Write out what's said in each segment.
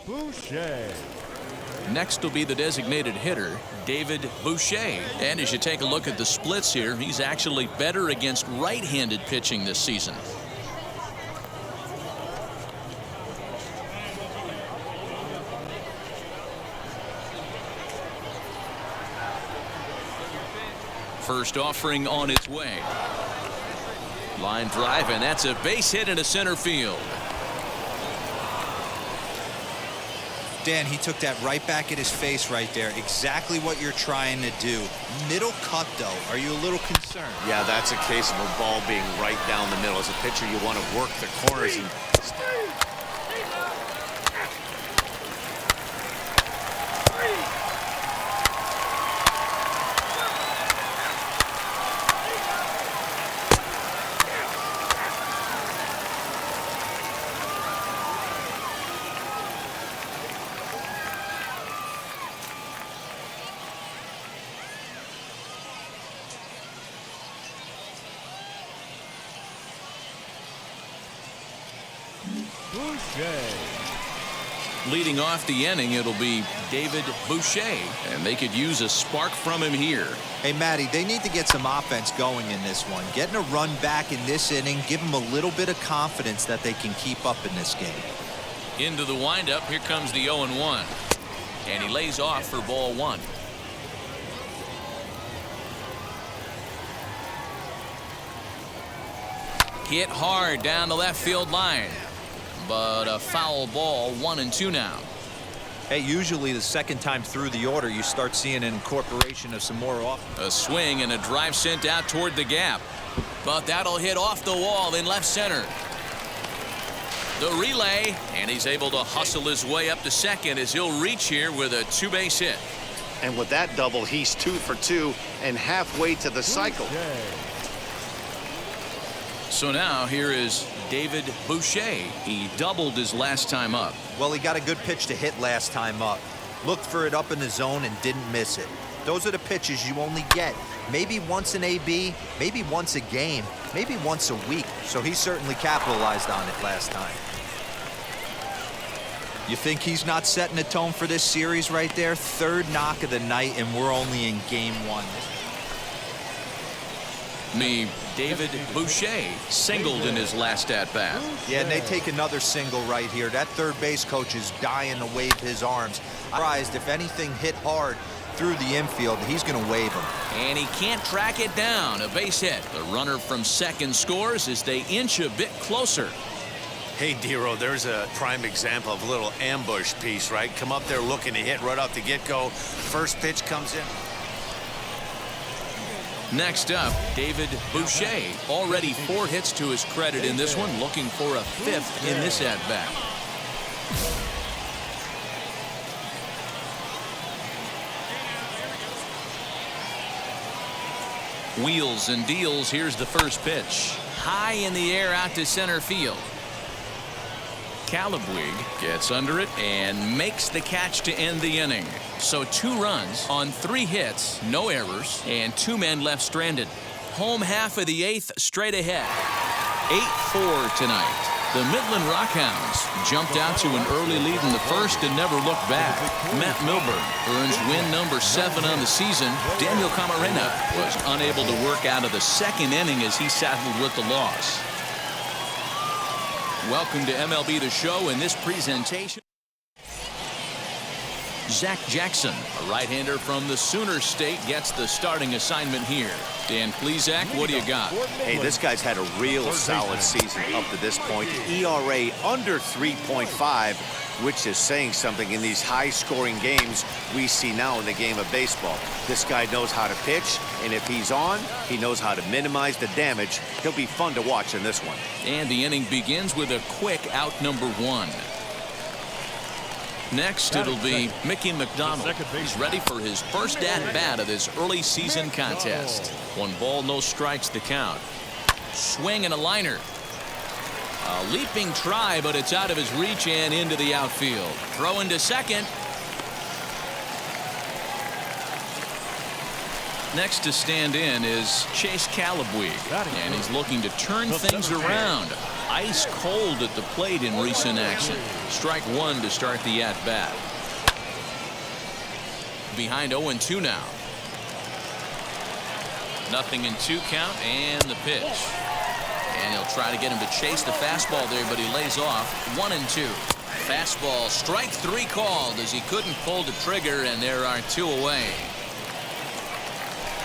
Boucher. Next will be the designated hitter, David Boucher. And as you take a look at the splits here, he's actually better against right-handed pitching this season. First offering on its way. Line drive, and that's a base hit into center field. Dan, he took that right back at his face right there. Exactly what you're trying to do. Middle cut, though. Are you a little concerned? Yeah, that's a case of a ball being right down the middle. As a pitcher, you want to work the corners and Boucher. Leading off the inning, it'll be David Boucher, and they could use a spark from him here. Hey, Matty, they need to get some offense going in this one. Getting a run back in this inning, give them a little bit of confidence that they can keep up in this game. Into the windup, here comes the 0-1. And he lays off for ball one. Hit hard down the left field line. But a foul ball, 1-2 now. Hey, usually the second time through the order, you start seeing an incorporation of some more offense. A swing and a drive sent out toward the gap. But that'll hit off the wall in left center. The relay, and he's able to hustle his way up to second as he'll reach here with a two-base hit. And with that double, he's 2 for 2 and halfway to the cycle. So now here is David Boucher. He doubled his last time up. Well, he got a good pitch to hit last time up. Looked for it up in the zone and didn't miss it. Those are the pitches you only get maybe once an AB, maybe once a game, maybe once a week. So he certainly capitalized on it last time. You think he's not setting the tone for this series right there? Third knock of the night, and we're only in game one. David Boucher singled in his last at-bat. Yeah, and they take another single right here. That third base coach is dying to wave his arms. I'm surprised if anything hit hard through the infield, he's going to wave him. And he can't track it down. A base hit. The runner from second scores as they inch a bit closer. Hey, Dero, there's a prime example of a little ambush piece, right? Come up there looking to hit right off the get-go. First pitch comes in. Next up, David Boucher. Already 4 hits to his credit in this one, looking for a 5th in this at-bat. Wheels and deals. Here's the first pitch. High in the air out to center field. Calabwig gets under it and makes the catch to end the inning. So 2 runs on 3 hits, no errors, and 2 men left stranded. Home half of the 8th straight ahead. 8-4 tonight. The Midland Rockhounds jumped out to an early lead in the first and never looked back. Matt Milburn earns win number 7 on the season. Daniel Camarena was unable to work out of the second inning as he saddled with the loss. Welcome to MLB The Show. In this presentation, Zach Jackson, a right-hander from the Sooner State, gets the starting assignment here. Dan, please, Zach, what do you got? Hey, this guy's had a real solid season up to this point. ERA under 3.5, which is saying something in these high-scoring games we see now in the game of baseball. This guy knows how to pitch, and if he's on, he knows how to minimize the damage. He'll be fun to watch in this one. And the inning begins with a quick out number 1. Next, it'll be Mickey McDonald. He's ready for his first at-bat of this early season contest. 1 ball, no strikes the count. Swing and a liner. A leaping try, but it's out of his reach and into the outfield. Throw into second. Next to stand in is Chase Calabwig, and he's looking to turn things around. Ice cold at the plate in recent action. Strike one to start the at-bat. Behind 0-2 now. 0-2 count, and the pitch. And he'll try to get him to chase the fastball there, but he lays off. 1-2. Fastball, strike three called as he couldn't pull the trigger, and there are two away.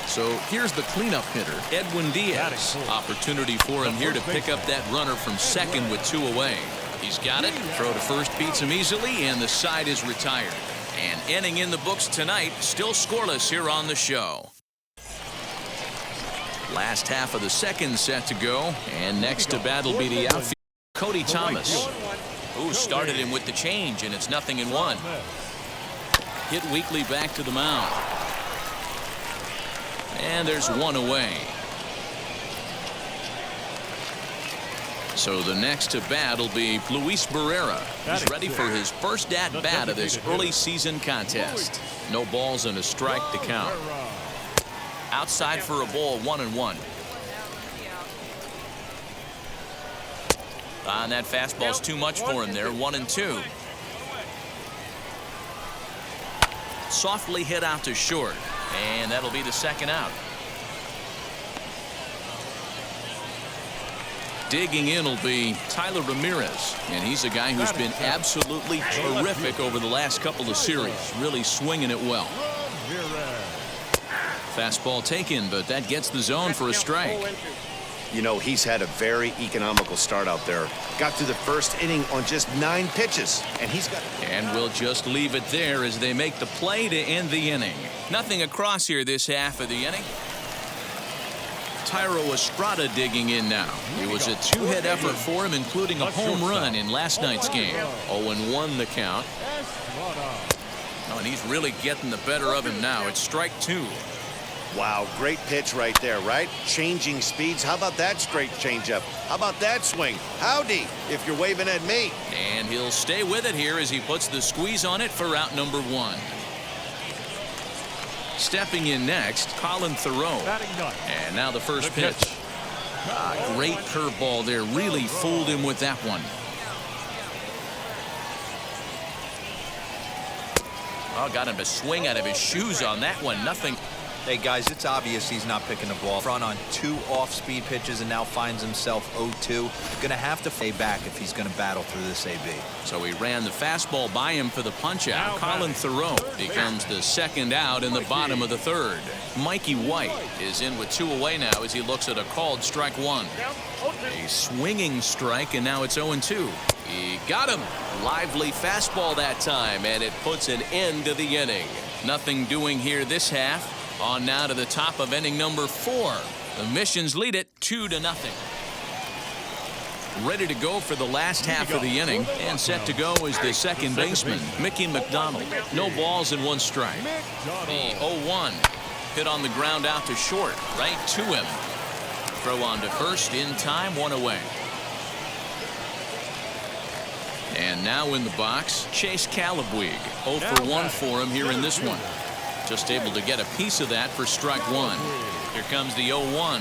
So here's the cleanup hitter, Edwin Diaz. Opportunity for him here to pick up that runner from second with two away. He's got it. Throw to first beats him easily, and the side is retired. And inning in the books tonight, still scoreless here on the show. Last half of the second set to go, and next to bat will be the outfield, Cody Thomas, who started him with the change, and it's 0-1. Hit weakly back to the mound. And there's one away. So the next to bat will be Luis Barrera. He's ready for his first at-bat of this early season contest. No balls and a strike to count. Outside for a ball, 1-1. And that fastball's too much for him there, 1-2. Softly hit out to short, and that'll be the second out. Digging in will be Tyler Ramirez, and he's a guy who's been absolutely terrific over the last couple of series, really swinging it well. Fastball taken, but that gets the zone for a strike. You know, he's had a very economical start out there. Got through the first inning on just 9 pitches, and he's got... And we'll just leave it there as they make the play to end the inning. Nothing across here this half of the inning. Tyro Estrada digging in now. It was a 2-hit effort for him, including a home run in last night's game. 0-1 the count. Oh, and he's really getting the better of him now. It's strike two. Wow, great pitch right there, right? Changing speeds. How about that straight changeup? How about that swing? Howdy, if you're waving at me. And he'll stay with it here as he puts the squeeze on it for out number one. Stepping in next, Colin Thoreau. And now the first pitch. Great curveball there. Really fooled him with that one. Oh, got him to swing out of his shoes on that one. Nothing. Hey, guys, it's obvious he's not picking the ball. Front on 2 off-speed pitches and now finds himself 0-2. Going to have to pay back if he's going to battle through this AB. So he ran the fastball by him for the punch-out. Colin Thoreau becomes the second out in the bottom of the third. Mikey White is in with 2 away now as he looks at a called strike one. A swinging strike, and now it's 0-2. He got him. Lively fastball that time, and it puts an end to the inning. Nothing doing here this half. On now to the top of inning number 4. The Missions lead it 2-0. Ready to go for the last half of the inning, and set to go is the second baseman, Mickey McDonald. No balls and 1 strike. The 0-1 hit on the ground out to short, right to him. Throw on to first in time, 1 away. And now in the box, Chase Calabwig. 0 for 1 for him here in this one. Just able to get a piece of that for strike one. Here comes the 0-1.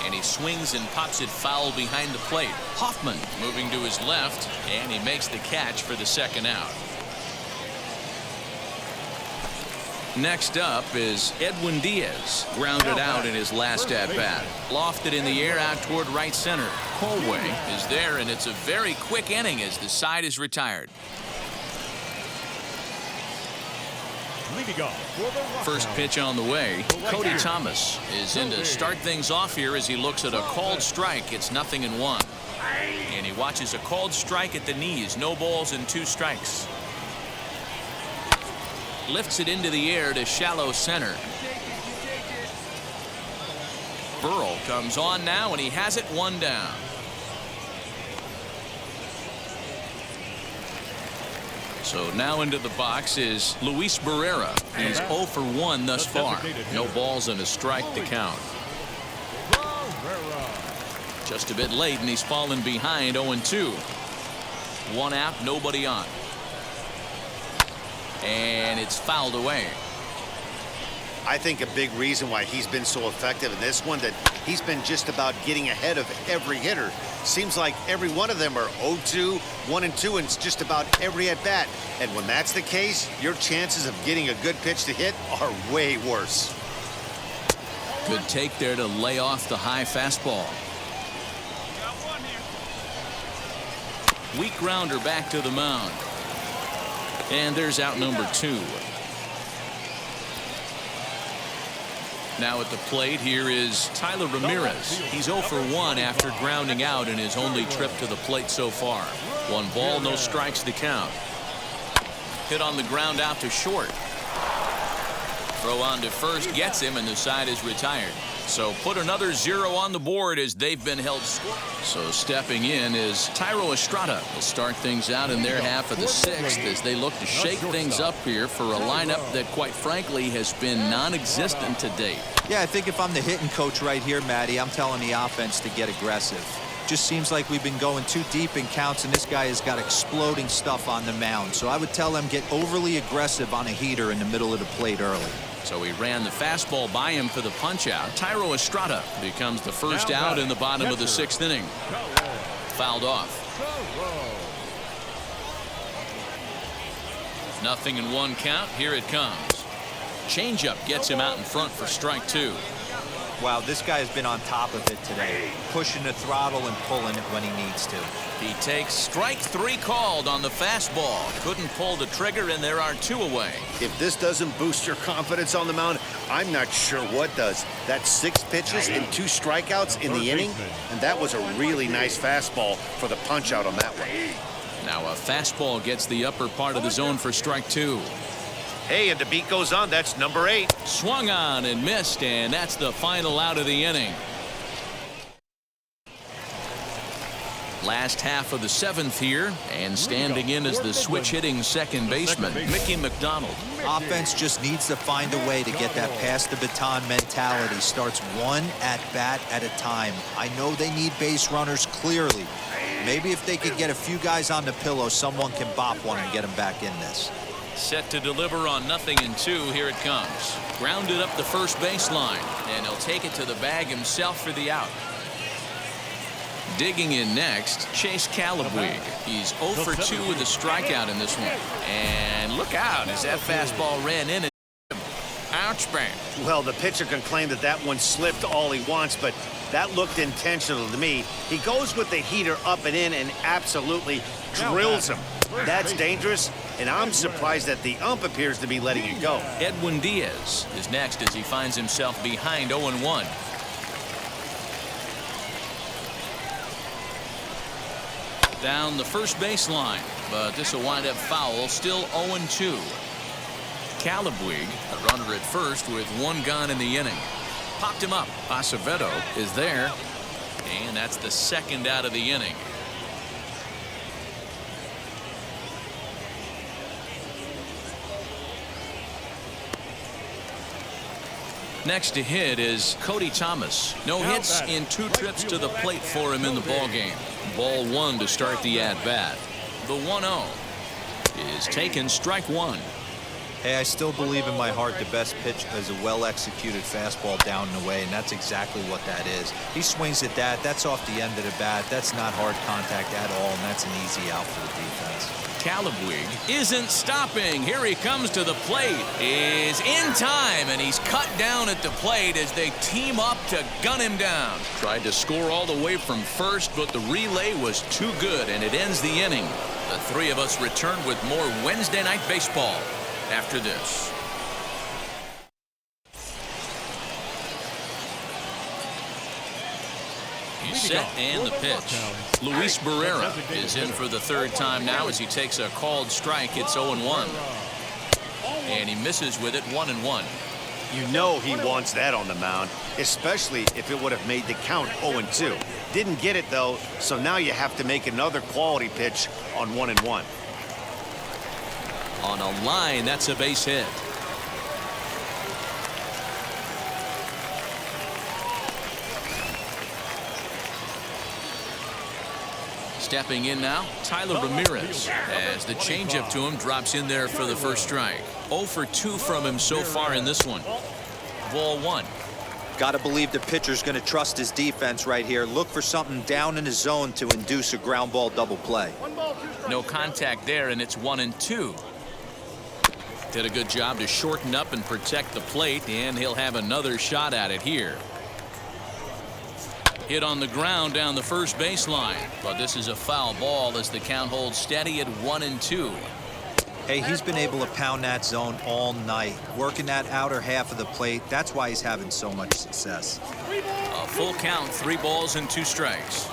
And he swings and pops it foul behind the plate. Hoffman moving to his left, and he makes the catch for the second out. Next up is Edwin Diaz. Grounded out in his last at-bat. Lofted in the air out toward right center. Colway is there, and it's a very quick inning as the side is retired. First pitch on the way. Cody Thomas is in to start things off here as he looks at a called strike. It's 0-1. And he watches a called strike at the knees. No balls and 2 strikes. Lifts it into the air to shallow center. Burrell comes on now, and he has it 1 down. So now into the box is Luis Barrera. He's 0 for 1 thus far. No balls and a strike to count. Just a bit late, and he's fallen behind 0-2. 1 out, nobody on. And it's fouled away. I think a big reason why he's been so effective in this one, that he's been just about getting ahead of every hitter. Seems like every one of them are 0-2, 1-2, and it's just about every at-bat. And when that's the case, your chances of getting a good pitch to hit are way worse. Good take there to lay off the high fastball. Weak grounder back to the mound. And there's out number 2. Now at the plate here is Tyler Ramirez. He's 0 for 1 after grounding out in his only trip to the plate so far. 1 ball, no strikes to count. Hit on the ground out to short. Throw on to first gets him, and the side is retired. So put another 0 on the board as they've been held score. So stepping in is Thairo Estrada. Will start things out in their half of the 6th as they look to shake things up here for a lineup that, quite frankly, has been non-existent to date. Yeah, I think if I'm the hitting coach right here, Matty, I'm telling the offense to get aggressive. Just seems like we've been going too deep in counts, and this guy has got exploding stuff on the mound. So I would tell them get overly aggressive on a heater in the middle of the plate early. So he ran the fastball by him for the punch-out. Thairo Estrada becomes the first out in the bottom of the 6th inning. Fouled off. 0-1 count. Here it comes. Changeup gets him out in front for strike 2. Wow, this guy has been on top of it today, pushing the throttle and pulling it when he needs to. He takes strike 3 called on the fastball. Couldn't pull the trigger, and there are 2 away. If this doesn't boost your confidence on the mound, I'm not sure what does. That's 6 pitches and 2 strikeouts in the inning, and that was a really nice fastball for the punch out on that one. Now a fastball gets the upper part of the zone for strike 2. Hey, and the beat goes on. That's number 8. Swung on and missed, and that's the final out of the inning. Last half of the 7th here, and standing in as the switch-hitting second baseman, Mickey McDonald. Offense just needs to find a way to get that pass-the-baton mentality. Starts one at-bat at a time. I know they need base runners clearly. Maybe if they could get a few guys on the pillow, someone can bop one and get them back in this. Set to deliver on 0-2. Here it comes. Grounded up the first baseline, and he'll take it to the bag himself for the out. Digging in next, Chase Calabwig. He's 0 for 2 with a strikeout in this one. And look out as that fastball ran in. Ouch, bang. Well, the pitcher can claim that that one slipped all he wants, but that looked intentional to me. He goes with the heater up and in and absolutely drills him. That's dangerous, and I'm surprised that the ump appears to be letting it go. Edwin Diaz is next as he finds himself behind 0-1. Down the first baseline, but this will wind up foul. Still 0-2. Calabwig, a runner at first with 1 gone in the inning. Popped him up. Acevedo is there, and that's the 2nd out of the inning. Next to hit is Cody Thomas. No hits in 2 trips to the plate for him in the ballgame. Ball 1 to start the at-bat. The 1-0 is taken, strike 1. Hey, I still believe in my heart the best pitch is a well-executed fastball down and away, and that's exactly what that is. He swings at that. That's off the end of the bat. That's not hard contact at all, and that's an easy out for the defense. Calabwig isn't stopping. Here he comes to the plate. Is in time, and he's cut down at the plate as they team up to gun him down. Tried to score all the way from first, but the relay was too good, and it ends the inning. The 3 of us return with more Wednesday Night Baseball after this. He's set and the pitch. Luis Barrera is in for the 3rd time now as he takes a called strike. It's 0-1. And he misses with it, 1-1. You know he wants that on the mound, especially if it would have made the count 0-2. Didn't get it, though, so now you have to make another quality pitch on 1-1. On a line, that's a base hit. Stepping in now, Tyler Ramirez, as the changeup to him drops in there for the first strike. 0 for 2 from him so far in this one. ball one. Got to believe the pitcher's going to trust his defense right here. Look for something down in his zone to induce a ground ball double play. No contact there, and it's 1-2. Did a good job to shorten up and protect the plate, and he'll have another shot at it here. Hit on the ground down the first baseline, but this is a foul ball as the count holds steady at 1-2. Hey, he's been able to pound that zone all night, working that outer half of the plate. That's why he's having so much success. A full count, 3 balls and 2 strikes.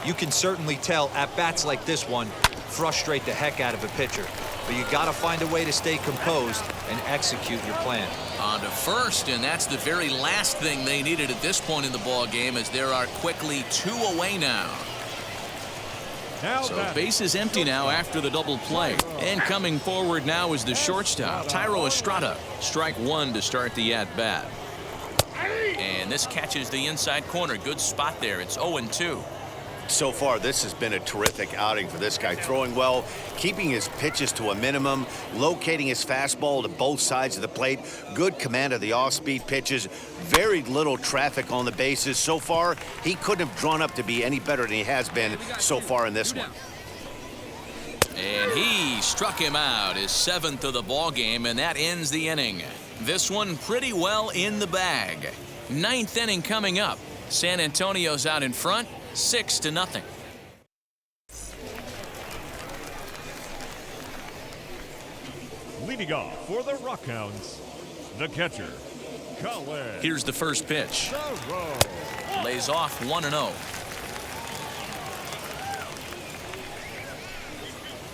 You can certainly tell at-bats like this one frustrate the heck out of a pitcher. But you got to find a way to stay composed and execute your plan. On to first, and that's the very last thing they needed at this point in the ball game, as there are quickly 2 away now. So base is empty now after the double play. And coming forward now is the shortstop, Thairo Estrada. Strike 1 to start the at-bat. And this catches the inside corner. Good spot there. It's 0-2. So far, this has been a terrific outing for this guy. Throwing well, keeping his pitches to a minimum, locating his fastball to both sides of the plate, good command of the off-speed pitches, very little traffic on the bases. So far, he couldn't have drawn up to be any better than he has been so far in this one. And he struck him out, his 7th of the ball game, and that ends the inning. This one pretty well in the bag. 9th inning coming up. San Antonio's out in front, 6-0. Leading off for the Rockhounds, the catcher, Colin. Here's the first pitch. Lays off 1-0.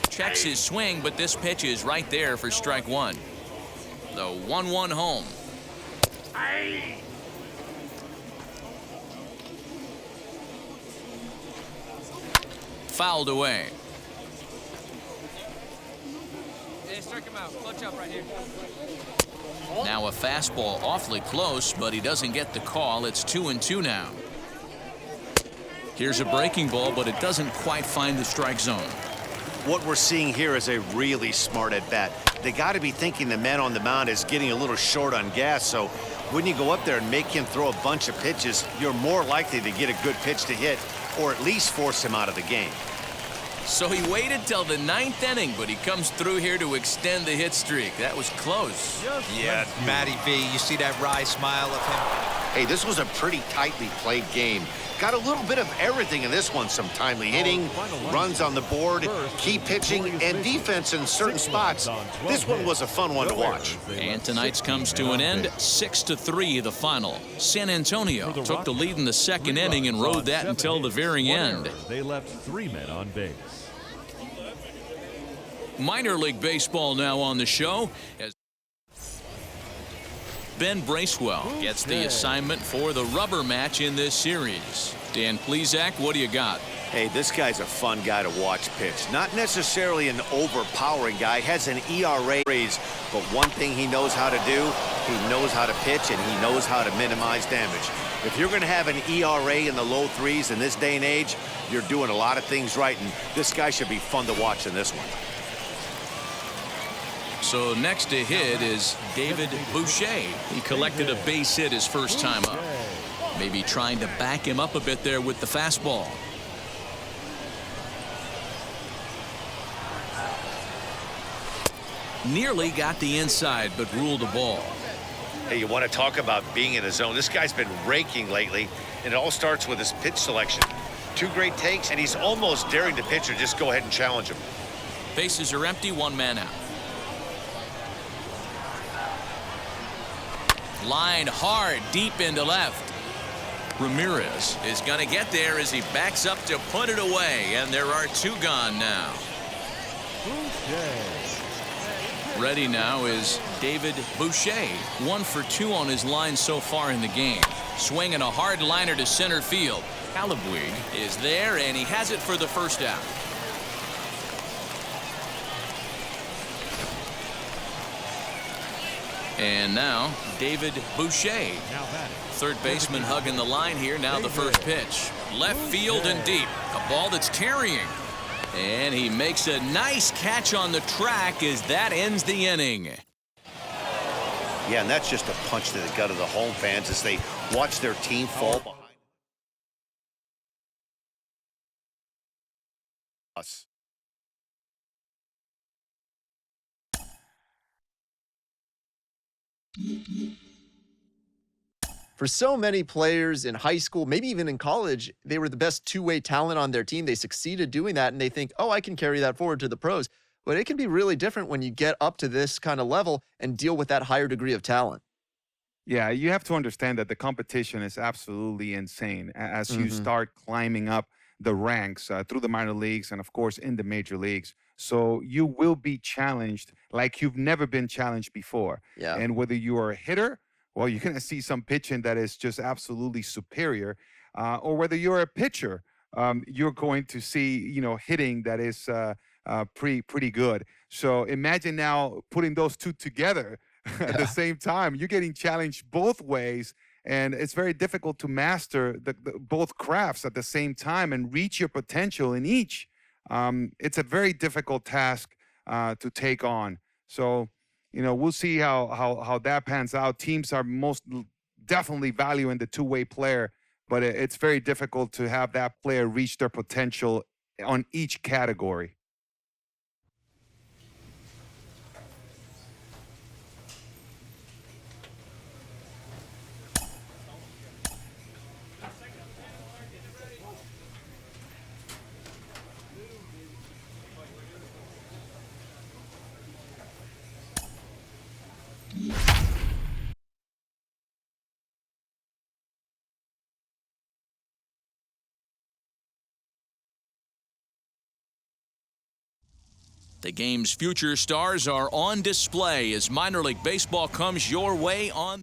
Checks his swing, but this pitch is right there for strike 1. The 1-1 home. Fouled away. Hey, strike him out. Clutch up right here. Now a fastball awfully close, but he doesn't get the call. It's 2-2 now. Here's a breaking ball, but it doesn't quite find the strike zone. What we're seeing here is a really smart at-bat. They got to be thinking the man on the mound is getting a little short on gas, so when you go up there and make him throw a bunch of pitches, you're more likely to get a good pitch to hit or at least force him out of the game. So he waited till the 9th inning, but he comes through here to extend the hit streak. That was close. Yeah, Matty V, you see that wry smile of him? Hey, this was a pretty tightly played game. Got a little bit of everything in this one. Some timely hitting, runs on the board, key pitching, and defense in certain spots. This one was a fun one to watch. And tonight's comes to an end, 6-3 the final. San Antonio took the lead in the 2nd inning and rode that until the very end. They left 3 men on base. Minor League Baseball now on the show, as Ben Bracewell gets the assignment for the rubber match in this series. Dan Plesac, what do you got? Hey, this guy's a fun guy to watch pitch. Not necessarily an overpowering guy. Has an ERA, but one thing he knows how to do, he knows how to pitch, and he knows how to minimize damage. If you're going to have an ERA in the low 3s in this day and age, you're doing a lot of things right, and this guy should be fun to watch in this one. So next to hit is David Boucher. He collected a base hit his first time up. Maybe trying to back him up a bit there with the fastball. Nearly got the inside, but ruled the ball. Hey, you want to talk about being in the zone? This guy's been raking lately, and it all starts with his pitch selection. 2 great takes, and he's almost daring the pitcher just go ahead and challenge him. Bases are empty, 1 man out. Line hard, deep into left. Ramirez is going to get there as he backs up to put it away, and there are 2 gone now. Ready now is David Boucher. 1 for 2 on his line so far in the game. Swinging a hard liner to center field. Calabwig is there, and he has it for the first out. And now David Boucher, 3rd baseman, hugging the line here. Now the first pitch, left field and deep, a ball that's carrying, and he makes a nice catch on the track as that ends the inning. Yeah, and that's just a punch to the gut of the home fans as they watch their team fall behind us. For so many players in high school, maybe even in college, they were the best two-way talent on their team. They succeeded doing that, and they think, oh, I can carry that forward to the pros. But it can be really different when you get up to this kind of level and deal with that higher degree of talent. Yeah, you have to understand that the competition is absolutely insane as you start climbing up the ranks through the minor leagues and, of course, in the major leagues. So you will be challenged like you've never been challenged before. Yeah. And whether you are a hitter, well, you're going to see some pitching that is just absolutely superior. Or whether you're a pitcher, you're going to see, hitting that is pretty good. So imagine now putting those two together at the same time. You're getting challenged both ways, and it's very difficult to master both crafts at the same time and reach your potential in each. It's a very difficult task to take on. So, we'll see how that pans out. Teams are most definitely valuing the two-way player, but it's very difficult to have that player reach their potential on each category. The game's future stars are on display as minor league baseball comes your way on.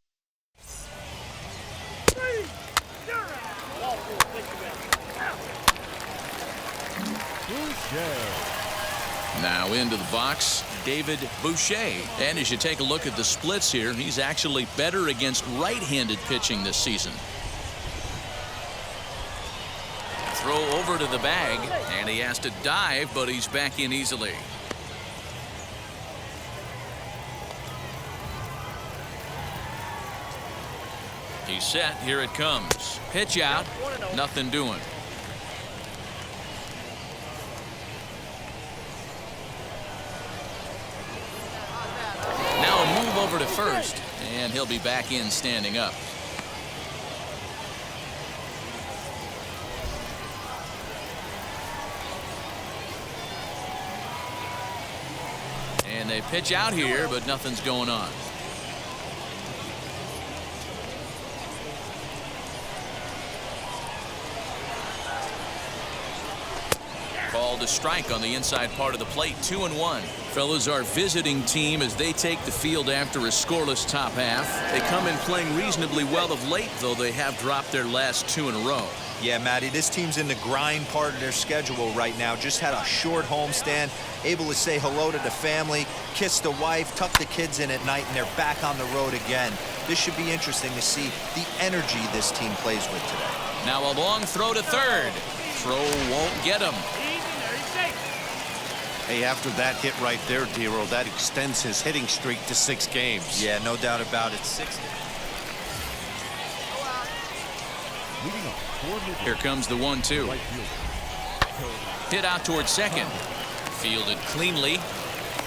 Now into the box, David Boucher. And as you take a look at the splits here, he's actually better against right-handed pitching this season. Throw over to the bag, and he has to dive, but he's back in easily. He's set. Here it comes. Pitch out. Nothing doing. Now a move over to first, and he'll be back in standing up. And they pitch out here, but nothing's going on. Called a strike on the inside part of the plate. 2-1. Fellas, our visiting team as they take the field after a scoreless top half. They come in playing reasonably well of late, though they have dropped their last two in a row. Yeah, Matty, this team's in the grind part of their schedule right now. Just had a short homestand, able to say hello to the family, kiss the wife, tuck the kids in at night, and they're back on the road again. This should be interesting to see the energy this team plays with today. Now a long throw to third. Throw won't get him. Hey, after that hit right there, Dero, that extends his hitting streak to 6 games. Yeah, no doubt about it. 6. Here comes the 1-2. Hit out towards second. Fielded cleanly.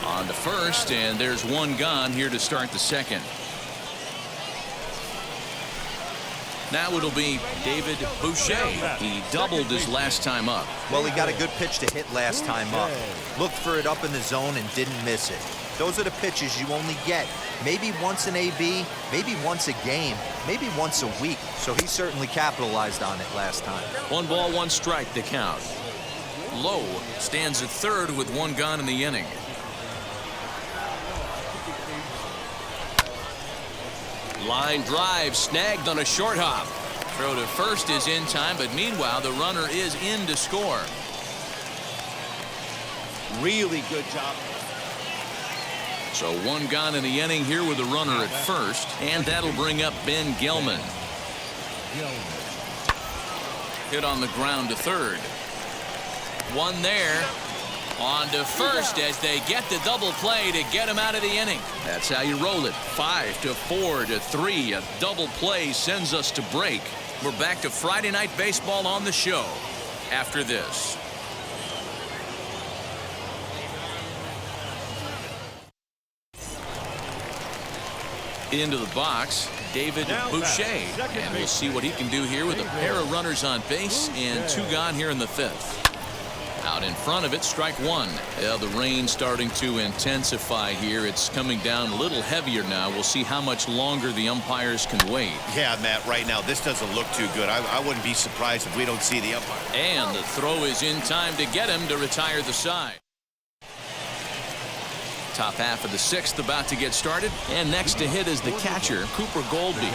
On to first, and there's one gone here to start the second. Now it'll be David Boucher. He doubled his last time up. Well, he got a good pitch to hit last time up. Looked for it up in the zone and didn't miss it. Those are the pitches you only get maybe once an AB, maybe once a game, maybe once a week. So he certainly capitalized on it last time. 1 ball, 1 strike to count. Lowe stands at third with 1 gone in the inning. Line drive snagged on a short hop. Throw to first is in time, but meanwhile the runner is in to score. Really good job. So 1 gone in the inning here with the runner at first, and that'll bring up Ben Gelman. Hit on the ground to third. 1 there, On to first as they get the double play to get him out of the inning. That's how you roll it. 5 to 4 to 3. A double play sends us to break. We're back to Friday Night Baseball on the show after this. Into the box, David Boucher. And we'll see what he can do here with a pair of runners on base and 2 gone here in the 5th. Out in front of it, strike 1. Yeah, the rain starting to intensify here. It's coming down a little heavier now. We'll see how much longer the umpires can wait. Yeah, Matt, right now this doesn't look too good. I wouldn't be surprised if we don't see the umpire. And the throw is in time to get him to retire the side. Top half of the 6th about to get started. And next to hit is the catcher, Cooper Goldby.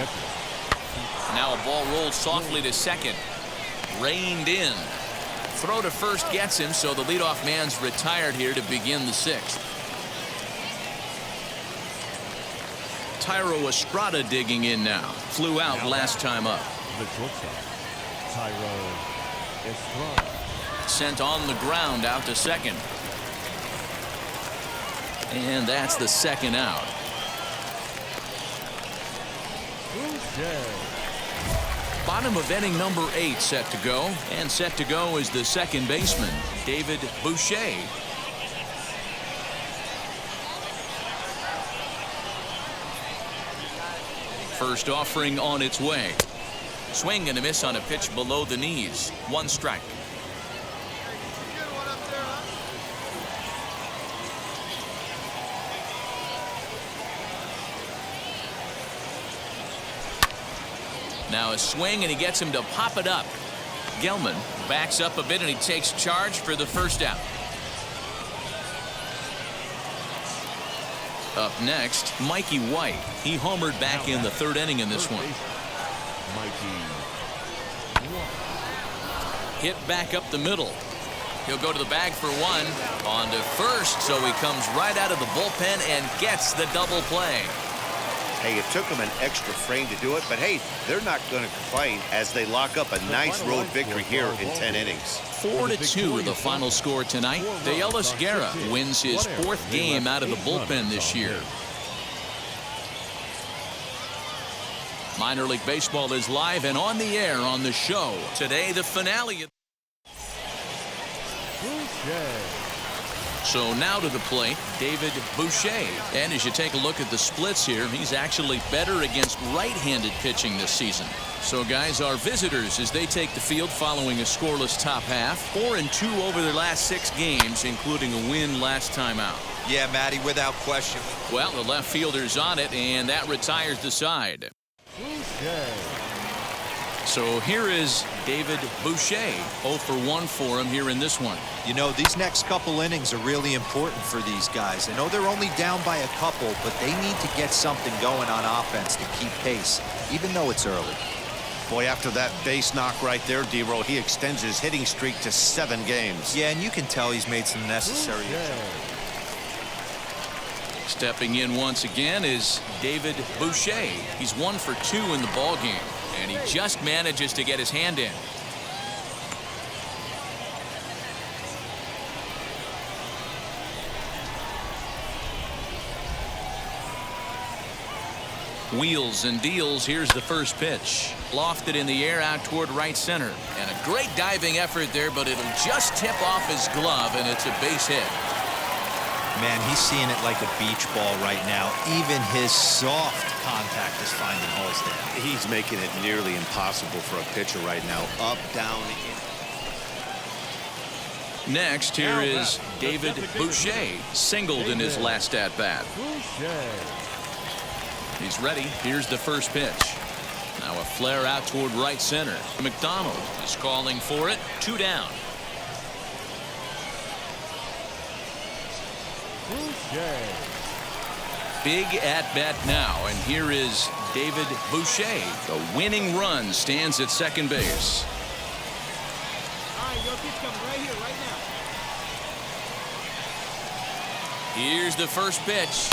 Now a ball rolled softly to second. Reined in. Throw to first gets him, so the leadoff man's retired here to begin the 6th. Tyro Estrada digging in now. Flew out last time up. The shortstop, Tyro Estrada. Sent on the ground out to second. And that's the 2nd out. Bottom of inning number 8 set to go. And set to go is the 2nd baseman, David Boucher. First offering on its way. Swing and a miss on a pitch below the knees. 1 strike. Now a swing, and he gets him to pop it up. Gelman backs up a bit, and he takes charge for the 1st out. Up next, Mikey White. He homered back in the 3rd inning in this one. Hit back up the middle. He'll go to the bag for 1. On to first, so he comes right out of the bullpen and gets the double play. Hey, it took them an extra frame to do it, but hey, they're not going to complain as they lock up a nice road victory here in 10 innings. 4-2 the final score tonight. De Ellis Guerra wins his 4th game out of the bullpen this year. Minor League Baseball is live and on the air on the show. Today, the finale. So now to the plate, David Boucher. And as you take a look at the splits here, he's actually better against right-handed pitching this season. So guys, our visitors, as they take the field following a scoreless top half, 4-2 over their last 6 games, including a win last time out. Yeah, Matty, without question. Well, the left fielder's on it, and that retires the side. So here is David Boucher. 0 for 1 for him here in this one. You know, these next couple innings are really important for these guys. I know they're only down by a couple, but they need to get something going on offense to keep pace, even though it's early. Boy, after that base knock right there, D-Row, he extends his hitting streak to 7 games. Yeah, and you can tell he's made some necessary adjustments. Stepping in once again is David Boucher. He's 1 for 2 in the ball game, and he just manages to get his hand in. Wheels and deals. Here's the first pitch. Lofted in the air out toward right center. And a great diving effort there, but it'll just tip off his glove, and it's a base hit. Man, he's seeing it like a beach ball right now. Even his soft contact is finding holes there. He's making it nearly impossible for a pitcher right now. Up, down, in. Next, here is David Boucher. Singled in his last at-bat. He's ready. Here's the first pitch. Now a flare out toward right center. McDonald is calling for it. 2 down. Big at-bat now, and here is David Boucher. The winning run stands at second base. All right, your pitch coming right here, right now. Here's the first pitch.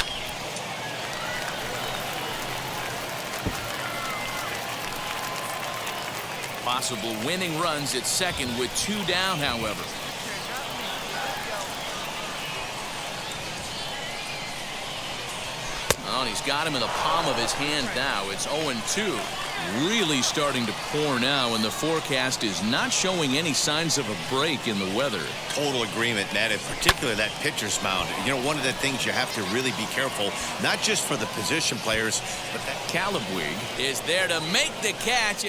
Possible winning runs at second with 2 down, however. Well, he's got him in the palm of his hand now. It's 0-2. Really starting to pour now, and the forecast is not showing any signs of a break in the weather. Total agreement, Ned, in particular that pitcher's mound. You know, one of the things you have to really be careful, not just for the position players, but that Calabwig is there to make the catch,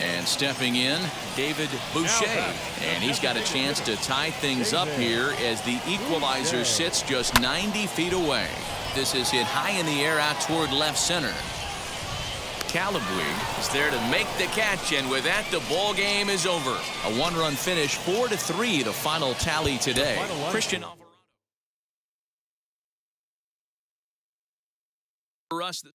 and stepping in, David Boucher. And he's got a chance to tie things up here as the equalizer sits just 90 feet away. This is hit high in the air out toward left center. Calabwig is there to make the catch, and with that, the ball game is over. A one-run finish, 4-3, the final tally today. Christian Alvarado.